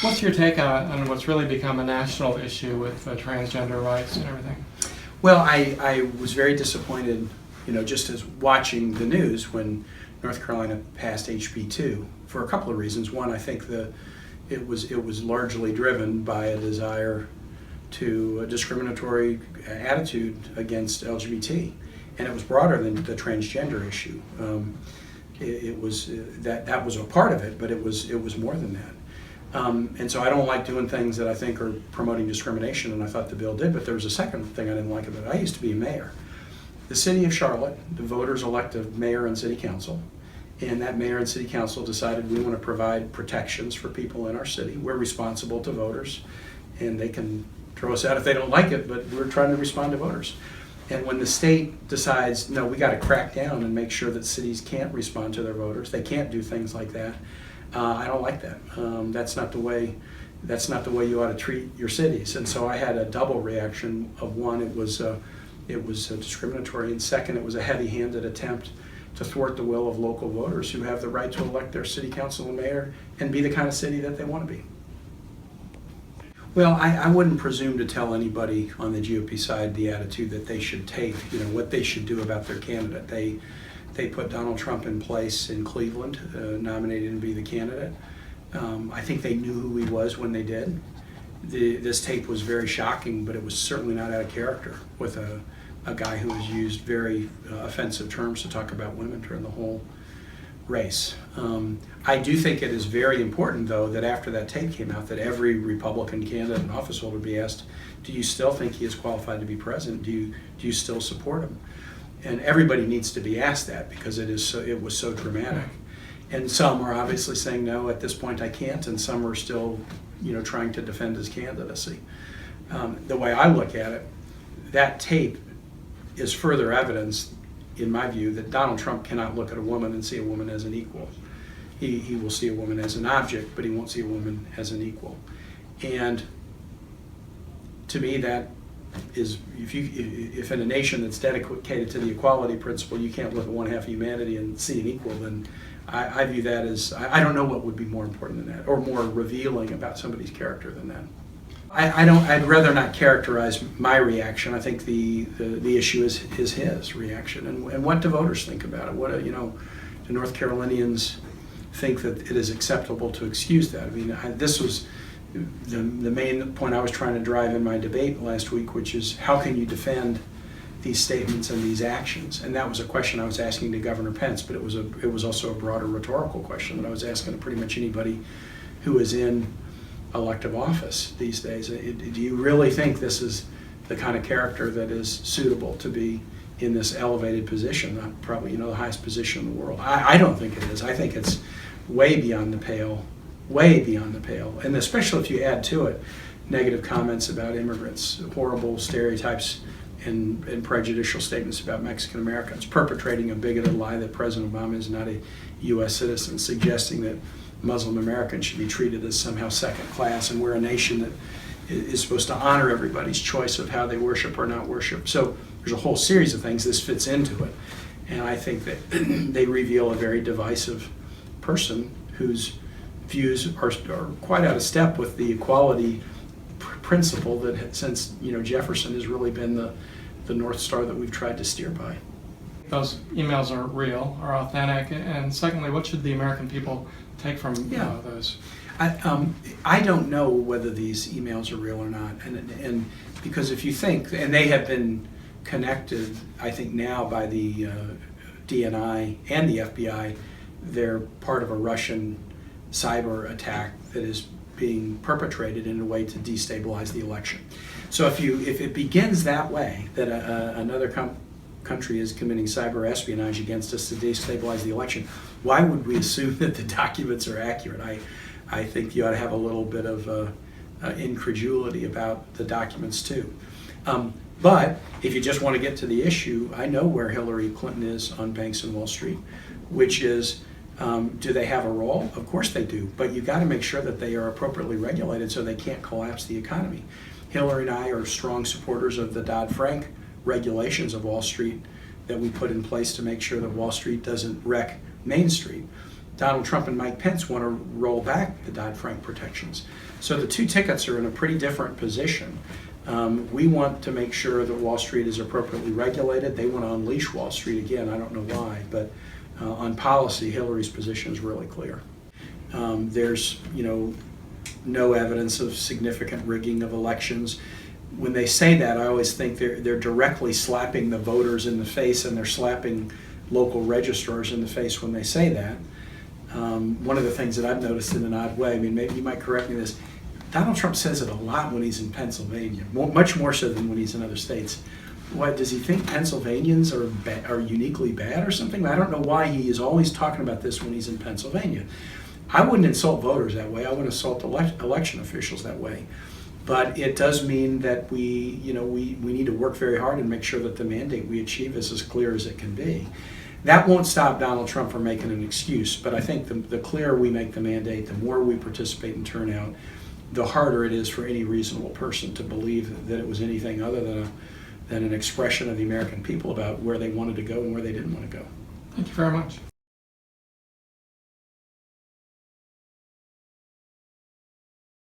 What's your take on what's really become a national issue with transgender rights and everything? Well, I was very disappointed, just as watching the news when North Carolina passed HB 2 for a couple of reasons. One, I think it was largely driven by a desire to a discriminatory attitude against LGBT, and it was broader than the transgender issue. It was that was a part of it, but it was more than that. And so I don't like doing things that I think are promoting discrimination, and I thought the bill did, but there was a second thing I didn't like about it. I used to be a mayor. The city of Charlotte, the voters elect a mayor and city council, and that mayor and city council decided we want to provide protections for people in our city. We're responsible to voters, and they can throw us out if they don't like it, but we're trying to respond to voters. And when the state decides, no, we got to crack down and make sure that cities can't respond to their voters, they can't do things like that, I don't like that. That's not the way you ought to treat your cities. And so I had a double reaction of one, it was discriminatory, and second, it was a heavy-handed attempt to thwart the will of local voters who have the right to elect their city council and mayor and be the kind of city that they want to be. Well, I wouldn't presume to tell anybody on the GOP side the attitude that they should take, what they should do about their candidate. They put Donald Trump in place in Cleveland, nominated him to be the candidate. I think they knew who he was when they did. This tape was very shocking, but it was certainly not out of character with a guy who has used very offensive terms to talk about women during the whole race. I do think it is very important, though, that after that tape came out, that every Republican candidate and office holder be asked, do you still think he is qualified to be president? Do you still support him? And everybody needs to be asked that because it was so dramatic. And some are obviously saying, no, at this point I can't, and some are still trying to defend his candidacy. The way I look at it, that tape is further evidence, in my view, that Donald Trump cannot look at a woman and see a woman as an equal. He will see a woman as an object, but he won't see a woman as an equal. And to me, that is, if in a nation that's dedicated to the equality principle, you can't look at one half of humanity and see an equal, then I view that as, I don't know what would be more important than that, or more revealing about somebody's character than that. I'd rather not characterize my reaction. I think the issue is his reaction, and what do voters think about it? What do North Carolinians think that it is acceptable to excuse that? I mean, this was the main point I was trying to drive in my debate last week, which is how can you defend these statements and these actions? And that was a question I was asking to Governor Pence, but it was also a broader rhetorical question that I was asking to pretty much anybody who is in elective office these days. Do you really think this is the kind of character that is suitable to be in this elevated position, probably the highest position in the world? I don't think it is. I think it's way beyond the pale, and especially if you add to it negative comments about immigrants, horrible stereotypes and prejudicial statements about Mexican Americans, perpetrating a bigoted lie that President Obama is not a U.S. citizen, suggesting that Muslim Americans should be treated as somehow second class, and we're a nation that is supposed to honor everybody's choice of how they worship or not worship. So there's a whole series of things this fits into it, and I think that they reveal a very divisive person whose views are quite out of step with the equality principle that since Jefferson has really been the North Star that we've tried to steer by. Those emails are real, are authentic, and secondly, what should the American people take from those? I don't know whether these emails are real or not, and because if you think, and they have been connected, I think now by the DNI and the FBI, they're part of a Russian cyber attack that is being perpetrated in a way to destabilize the election. So if it begins that way, that another country is committing cyber espionage against us to destabilize the election, why would we assume that the documents are accurate? I think you ought to have a little bit of incredulity about the documents too. But if you just want to get to the issue, I know where Hillary Clinton is on banks and Wall Street, which is, do they have a role? Of course they do, but you've got to make sure that they are appropriately regulated so they can't collapse the economy. Hillary and I are strong supporters of the Dodd-Frank regulations of Wall Street that we put in place to make sure that Wall Street doesn't wreck Main Street. Donald Trump and Mike Pence want to roll back the Dodd-Frank protections. So the two tickets are in a pretty different position. We want to make sure that Wall Street is appropriately regulated. They want to unleash Wall Street again. I don't know why, but on policy, Hillary's position is really clear. There's, no evidence of significant rigging of elections. When they say that, I always think they're directly slapping the voters in the face, and they're slapping local registrars in the face when they say that. One of the things that I've noticed in an odd way, I mean, maybe you might correct me on this, Donald Trump says it a lot when he's in Pennsylvania, much more so than when he's in other states. What, does he think Pennsylvanians are uniquely bad or something? I don't know why he is always talking about this when he's in Pennsylvania. I wouldn't insult voters that way. I wouldn't insult election officials that way. But it does mean that we need to work very hard and make sure that the mandate we achieve is as clear as it can be. That won't stop Donald Trump from making an excuse, but I think the clearer we make the mandate, the more we participate and turn out, the harder it is for any reasonable person to believe that it was anything other than an expression of the American people about where they wanted to go and where they didn't want to go. Thank you very much.